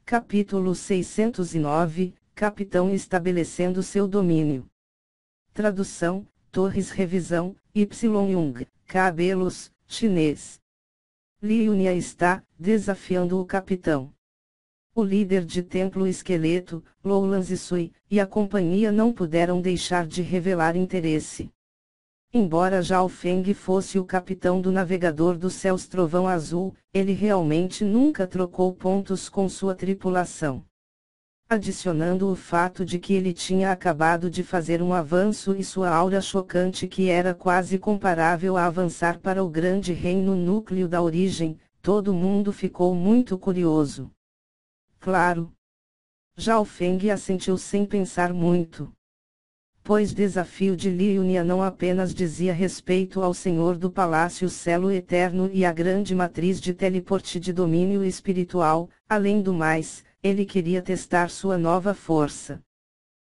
Capítulo 609, Capitão estabelecendo seu domínio. Tradução, Torres Revisão, Y. Jung, Cabelos, chinês. Li Yunia está desafiando o capitão. O líder de Templo Esqueleto, Loulan Zisui, e a companhia não puderam deixar de revelar interesse. Embora Zhao Feng fosse o capitão do navegador dos céus Trovão Azul, ele realmente nunca trocou pontos com sua tripulação. Adicionando o fato de que ele tinha acabado de fazer um avanço e sua aura chocante que era quase comparável a avançar para o grande reino núcleo da origem, todo mundo ficou muito curioso. Claro. Zhao Feng assentiu sem pensar muito. Pois desafio de Li Yunia não apenas dizia respeito ao Senhor do Palácio Celo Eterno e à grande matriz de teleporte de domínio espiritual, além do mais, ele queria testar sua nova força.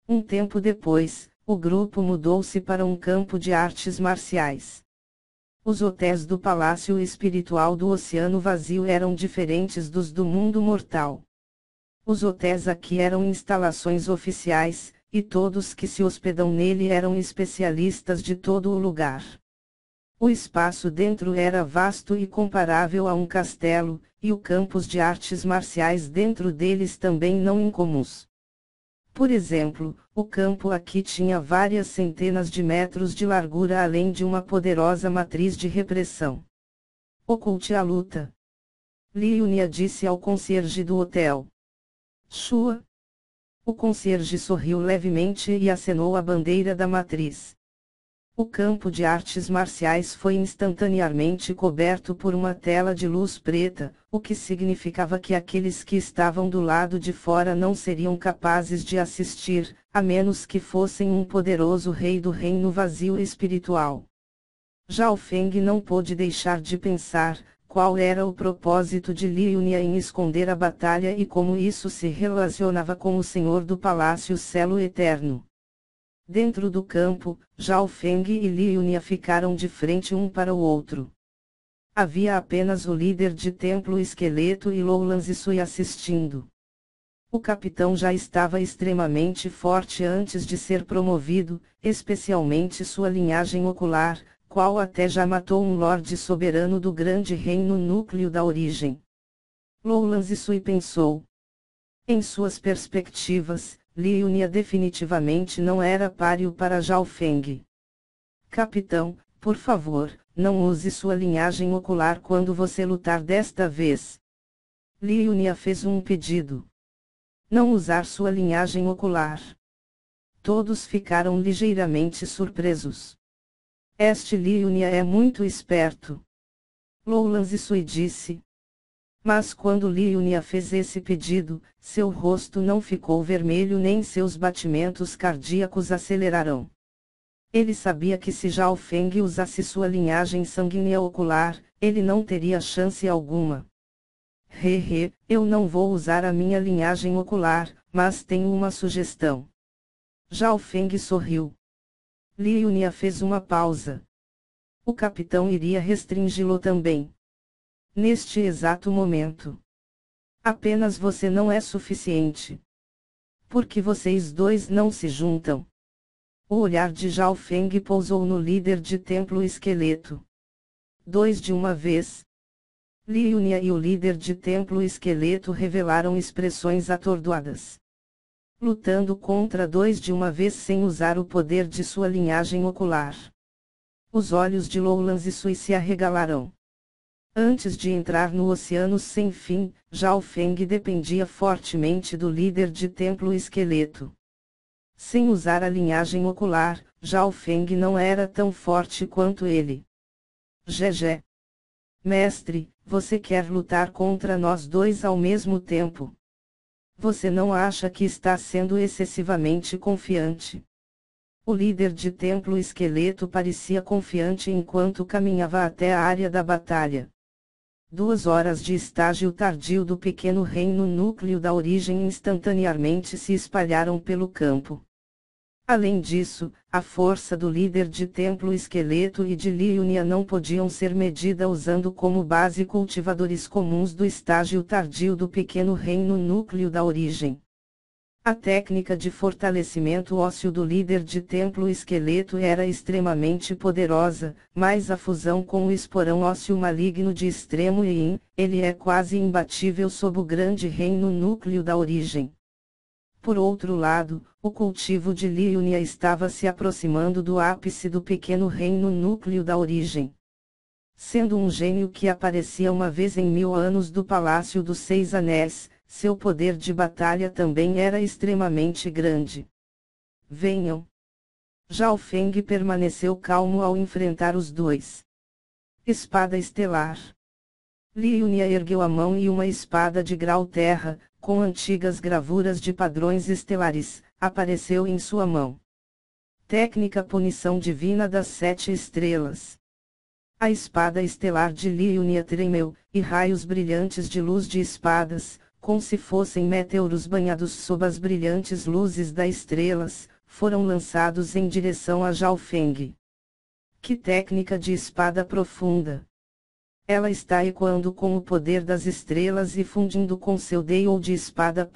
Um tempo depois, o grupo mudou-se para um campo de artes marciais. Os hotéis do Palácio Espiritual do Oceano Vazio eram diferentes dos do mundo mortal. Os hotéis aqui eram instalações oficiais, e todos que se hospedam nele eram especialistas de todo o lugar. O espaço dentro era vasto e comparável a um castelo, e os campos de artes marciais dentro deles também não incomuns. Por exemplo, o campo aqui tinha várias centenas de metros de largura além de uma poderosa matriz de repressão. Oculte a luta. Li Yunia disse ao concierge do hotel. Shua. O concierge sorriu levemente e acenou a bandeira da matriz. O campo de artes marciais foi instantaneamente coberto por uma tela de luz preta, o que significava que aqueles que estavam do lado de fora não seriam capazes de assistir, a menos que fossem um poderoso rei do reino vazio espiritual. Zhao Feng não pôde deixar de pensar qual era o propósito de Li Yunia em esconder a batalha e como isso se relacionava com o Senhor do Palácio Celo Eterno. Dentro do campo, Zhao Feng e Li Yunia ficaram de frente um para o outro. Havia apenas o líder de Templo Esqueleto e Loulan Zisui assistindo. O capitão já estava extremamente forte antes de ser promovido, especialmente sua linhagem ocular, qual até já matou um lorde soberano do grande reino núcleo da origem. Loulan Zisui pensou. Em suas perspectivas, Li Yunia definitivamente não era páreo para Zhao Feng. Capitão, por favor, não use sua linhagem ocular quando você lutar desta vez. Li Yunia fez um pedido. Não usar sua linhagem ocular. Todos ficaram ligeiramente surpresos. Este Li Yunia é muito esperto. Loulan Zisui disse. Mas quando Li Yunia fez esse pedido, seu rosto não ficou vermelho nem seus batimentos cardíacos aceleraram. Ele sabia que se Zhao Feng usasse sua linhagem sanguínea ocular, ele não teria chance alguma. Eu não vou usar a minha linhagem ocular, mas tenho uma sugestão. Zhao Feng sorriu. Li Yunia fez uma pausa. O capitão iria restringi-lo também. Neste exato momento. Apenas você não é suficiente. Por que vocês dois não se juntam? O olhar de Zhao Feng pousou no líder de Templo Esqueleto. Dois de uma vez. Li Yunia e o líder de Templo Esqueleto revelaram expressões atordoadas. Lutando contra dois de uma vez sem usar o poder de sua linhagem ocular. Os olhos de Loulan Zisui se arregalaram. Antes de entrar no oceano sem fim, Zhao Feng dependia fortemente do líder de Templo Esqueleto. Sem usar a linhagem ocular, Zhao Feng não era tão forte quanto ele. GG. Mestre, você quer lutar contra nós dois ao mesmo tempo? Você não acha que está sendo excessivamente confiante? O líder de Templo Esqueleto parecia confiante enquanto caminhava até a área da batalha. 2 horas de estágio tardio do pequeno reino núcleo da origem instantaneamente se espalharam pelo campo. Além disso, A força do líder de templo esqueleto e de Liunia não podiam ser medida usando como base cultivadores comuns do estágio tardio do pequeno reino núcleo da origem. A técnica de fortalecimento ósseo do líder de templo esqueleto era extremamente poderosa, mas a fusão com o esporão ósseo maligno de extremo Yin, ele é quase imbatível sob o grande reino núcleo da origem. Por outro lado, o cultivo de Liunia estava se aproximando do ápice do pequeno reino núcleo da origem. Sendo um gênio que aparecia uma vez em 1000 anos do Palácio dos Seis Anéis, seu poder de batalha também era extremamente grande. Venham! Zhao Feng permaneceu calmo ao enfrentar os dois. Espada estelar. Liunia ergueu a mão e uma espada de grau terra, com antigas gravuras de padrões estelares, apareceu em sua mão. Técnica Punição Divina das Sete Estrelas. A espada estelar de Liunia tremeu, e raios brilhantes de luz de espadas, como se fossem meteoros banhados sob as brilhantes luzes das estrelas, foram lançados em direção a Zhao Feng. Que técnica de espada profunda! Ela está ecoando com o poder das estrelas e fundindo com seu Dei-ou de espada.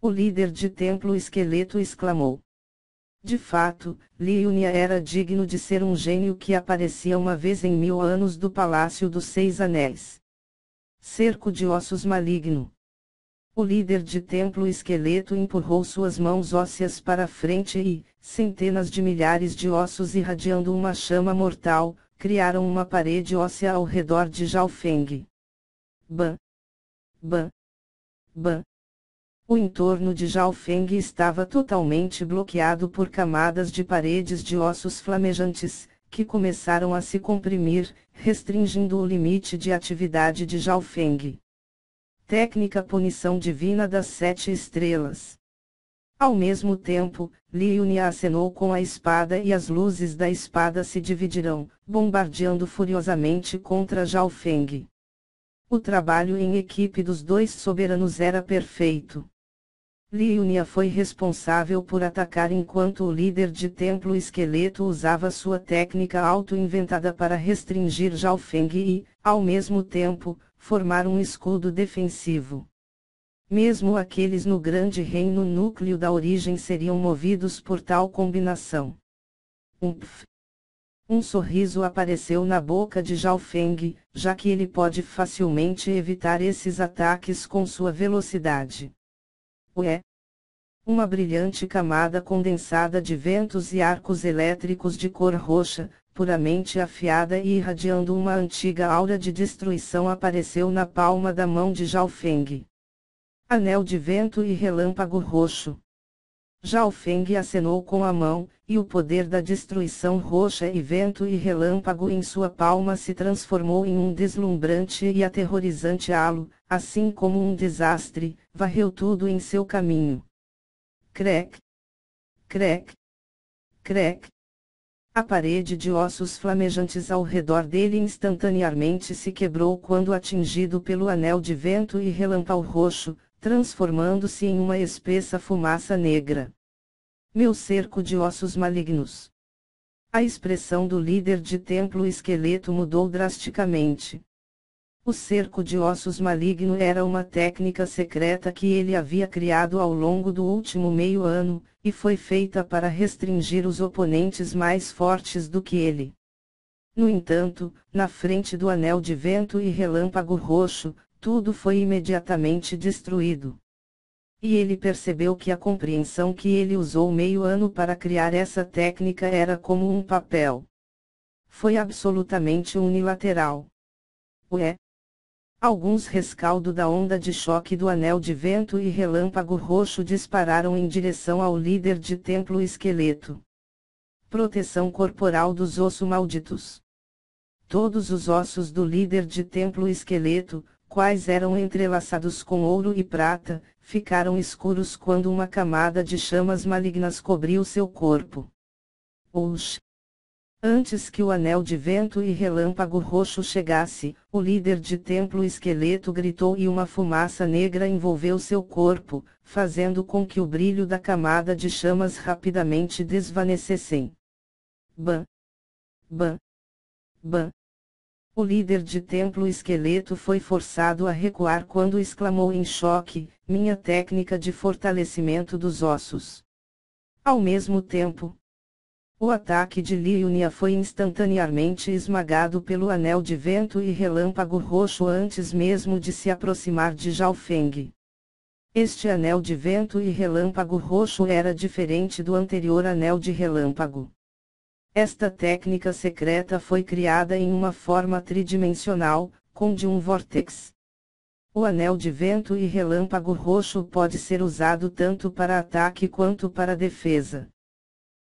O líder de templo esqueleto exclamou. De fato, Liunia era digno de ser um gênio que aparecia uma vez em 1000 anos do Palácio dos Seis Anéis. Cerco de ossos maligno. O líder de templo esqueleto empurrou suas mãos ósseas para frente e, centenas de milhares de ossos irradiando uma chama mortal, criaram uma parede óssea ao redor de Zhao Feng. Ban! Ban! Ban! O entorno de Zhao Feng estava totalmente bloqueado por camadas de paredes de ossos flamejantes, que começaram a se comprimir, restringindo o limite de atividade de Zhao Feng. Técnica Punição Divina das Sete Estrelas. Ao mesmo tempo, Liunia acenou com a espada e as luzes da espada se dividirão, bombardeando furiosamente contra Zhao Feng. O trabalho em equipe dos dois soberanos era perfeito. Liunia foi responsável por atacar enquanto o líder de templo esqueleto usava sua técnica auto-inventada para restringir Zhao Feng e, ao mesmo tempo, formar um escudo defensivo. Mesmo aqueles no grande reino núcleo da origem seriam movidos por tal combinação. Um sorriso apareceu na boca de Zhao Feng, já que ele pode facilmente evitar esses ataques com sua velocidade. Uma brilhante camada condensada de ventos e arcos elétricos de cor roxa, puramente afiada e irradiando uma antiga aura de destruição apareceu na palma da mão de Zhao Feng. Anel de vento e relâmpago roxo. Zhao Feng acenou com a mão, e o poder da destruição roxa e vento e relâmpago em sua palma se transformou em um deslumbrante e aterrorizante halo, assim como um desastre, varreu tudo em seu caminho. Crec! Crec! Crec! A parede de ossos flamejantes ao redor dele instantaneamente se quebrou quando atingido pelo anel de vento e relâmpago roxo, transformando-se em uma espessa fumaça negra. Meu cerco de ossos malignos. A expressão do líder de templo esqueleto mudou drasticamente. O cerco de ossos maligno era uma técnica secreta que ele havia criado ao longo do último meio ano, e foi feita para restringir os oponentes mais fortes do que ele. No entanto, na frente do anel de vento e relâmpago roxo, tudo foi imediatamente destruído. E ele percebeu que a compreensão que ele usou meio ano para criar essa técnica era como um papel. Foi absolutamente unilateral. Alguns rescaldos da onda de choque do anel de vento e relâmpago roxo dispararam em direção ao líder de templo esqueleto. Proteção corporal dos ossos malditos. Todos os ossos do líder de templo esqueleto, quais eram entrelaçados com ouro e prata, ficaram escuros quando uma camada de chamas malignas cobriu seu corpo. Antes que o anel de vento e relâmpago roxo chegasse, o líder de templo esqueleto gritou e uma fumaça negra envolveu seu corpo, fazendo com que o brilho da camada de chamas rapidamente desvanecessem. Bam! Bam! Bam! O líder de templo esqueleto foi forçado a recuar quando exclamou em choque: minha técnica de fortalecimento dos ossos. Ao mesmo tempo, o ataque de Liunia foi instantaneamente esmagado pelo anel de vento e relâmpago roxo antes mesmo de se aproximar de Zhao Feng. Este anel de vento e relâmpago roxo era diferente do anterior anel de relâmpago. Esta técnica secreta foi criada em uma forma tridimensional, com de um vórtex. O anel de vento e relâmpago roxo pode ser usado tanto para ataque quanto para defesa.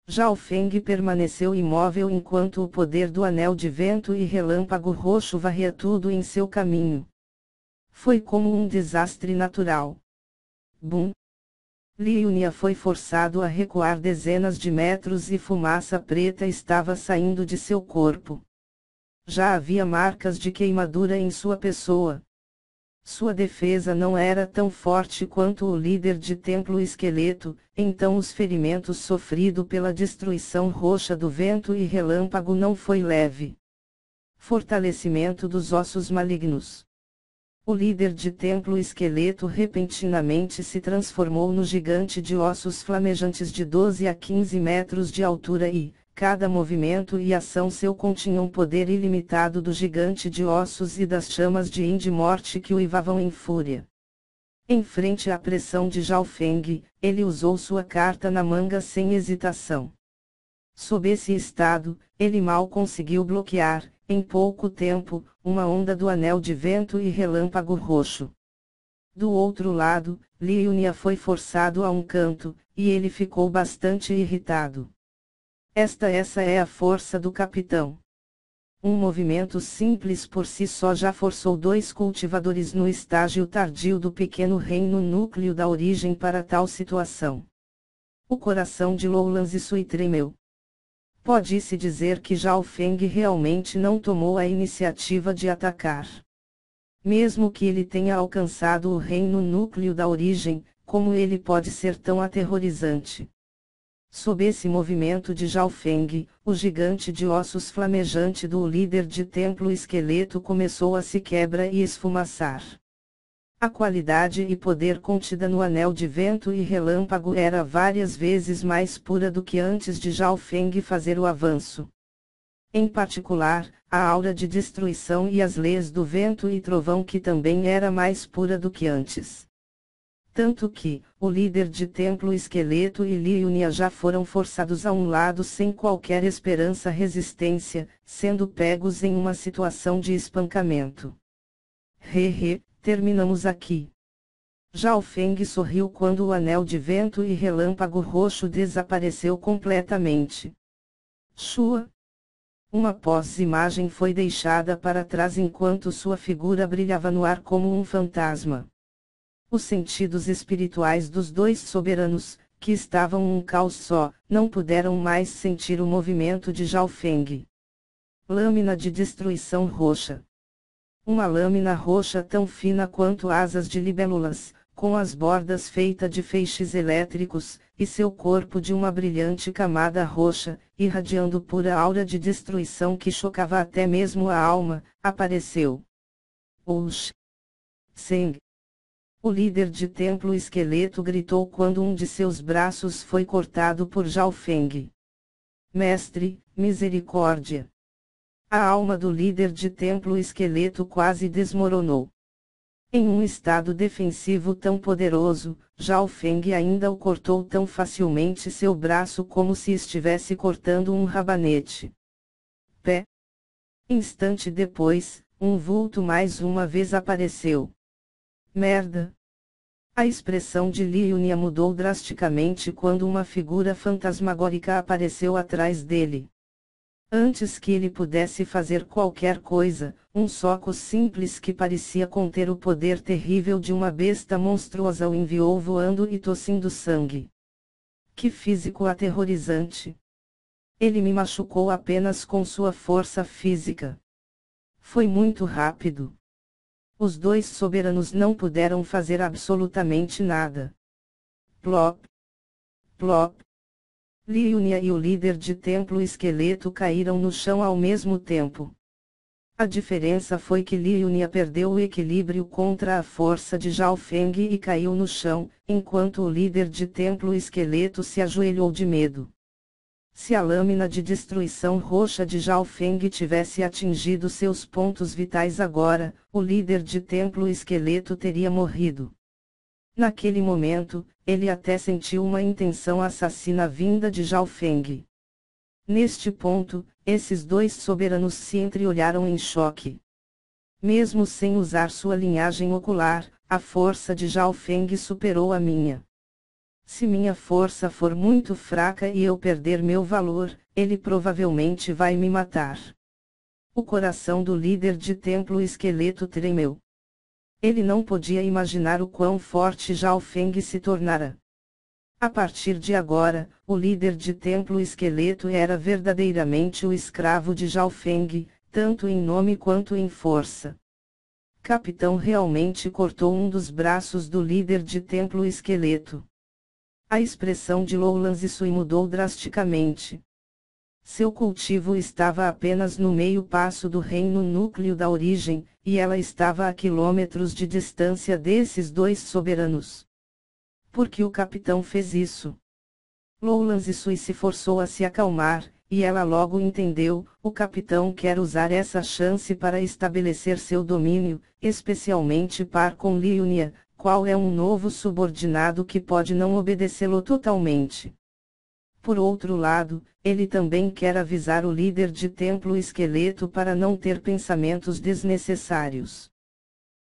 Zhao Feng permaneceu imóvel enquanto o poder do anel de vento e relâmpago roxo varria tudo em seu caminho. Foi como um desastre natural. Bum! Liunia foi forçado a recuar dezenas de metros e fumaça preta estava saindo de seu corpo. Já havia marcas de queimadura em sua pessoa. Sua defesa não era tão forte quanto o líder de templo esqueleto, então os ferimentos sofridos pela destruição roxa do vento e relâmpago não foi leve. Fortalecimento dos ossos malignos. O líder de templo esqueleto repentinamente se transformou no gigante de ossos flamejantes de 12 a 15 metros de altura e, cada movimento e ação seu continham poder ilimitado do gigante de ossos e das chamas de Yin de morte que uivavam em fúria. Em frente à pressão de Zhao Feng, ele usou sua carta na manga sem hesitação. Sob esse estado, ele mal conseguiu bloquear, em pouco tempo, uma onda do anel de vento e relâmpago roxo. Do outro lado, Liunia foi forçado a um canto, e ele ficou bastante irritado. Essa é a força do capitão. Um movimento simples por si só já forçou 2 cultivadores no estágio tardio do pequeno reino núcleo da origem para tal situação. O coração de Lowland Zisui tremeu. Pode-se dizer que Zhao Feng realmente não tomou a iniciativa de atacar. Mesmo que ele tenha alcançado o reino núcleo da origem, como ele pode ser tão aterrorizante? Sob esse movimento de Zhao Feng, o gigante de ossos flamejante do líder de templo esqueleto começou a se quebra e esfumaçar. A qualidade e poder contida no anel de vento e relâmpago era várias vezes mais pura do que antes de Zhao Feng fazer o avanço. Em particular, a aura de destruição e as leis do vento e trovão que também era mais pura do que antes. Tanto que, o líder de templo esqueleto e Liunia já foram forçados a um lado sem qualquer esperança resistência, sendo pegos em uma situação de espancamento. Terminamos aqui. Zhao Feng sorriu quando o anel de vento e relâmpago roxo desapareceu completamente. Shua. Uma pós-imagem foi deixada para trás enquanto sua figura brilhava no ar como um fantasma. Os sentidos espirituais dos 2 soberanos, que estavam um caos só, não puderam mais sentir o movimento de Zhao Feng. Lâmina de destruição roxa. Uma lâmina roxa tão fina quanto asas de libélulas, com as bordas feitas de feixes elétricos, e seu corpo de uma brilhante camada roxa, irradiando pura aura de destruição que chocava até mesmo a alma, apareceu. Osh! Seng! O líder de templo esqueleto gritou quando um de seus braços foi cortado por Zhao Feng. Mestre, misericórdia! A alma do líder de templo esqueleto quase desmoronou. Em um estado defensivo tão poderoso, Zhao Feng ainda o cortou tão facilmente seu braço como se estivesse cortando um rabanete. Pé. Instante depois, um vulto mais uma vez apareceu. Merda! A expressão de Liunia mudou drasticamente quando uma figura fantasmagórica apareceu atrás dele. Antes que ele pudesse fazer qualquer coisa, um soco simples que parecia conter o poder terrível de uma besta monstruosa o enviou voando e tossindo sangue. Que físico aterrorizante! Ele me machucou apenas com sua força física. Foi muito rápido. Os dois soberanos não puderam fazer absolutamente nada. Plop. Plop. Liunia e o líder de templo esqueleto caíram no chão ao mesmo tempo. A diferença foi que Liunia perdeu o equilíbrio contra a força de Zhao Feng e caiu no chão, enquanto o líder de templo esqueleto se ajoelhou de medo. Se a lâmina de destruição roxa de Zhao Feng tivesse atingido seus pontos vitais agora, o líder de templo esqueleto teria morrido. Naquele momento, ele até sentiu uma intenção assassina vinda de Zhao Feng. Neste ponto, esses dois soberanos se entreolharam em choque. Mesmo sem usar sua linhagem ocular, a força de Zhao Feng superou a minha. Se minha força for muito fraca e eu perder meu valor, ele provavelmente vai me matar. O coração do líder de templo esqueleto tremeu. Ele não podia imaginar o quão forte Zhao Feng se tornara. A partir de agora, o líder de templo esqueleto era verdadeiramente o escravo de Zhao Feng, tanto em nome quanto em força. Capitão realmente cortou um dos braços do líder de templo esqueleto. A expressão de Lou Lanzisui mudou drasticamente. Seu cultivo estava apenas no meio passo do reino núcleo da origem, e ela estava a quilômetros de distância desses dois soberanos. Por que o capitão fez isso? Lou Lanzisui se forçou a se acalmar, e ela logo entendeu: o capitão quer usar essa chance para estabelecer seu domínio, especialmente par com Liunia, qual é um novo subordinado que pode não obedecê-lo totalmente. Por outro lado, ele também quer avisar o líder de templo esqueleto para não ter pensamentos desnecessários.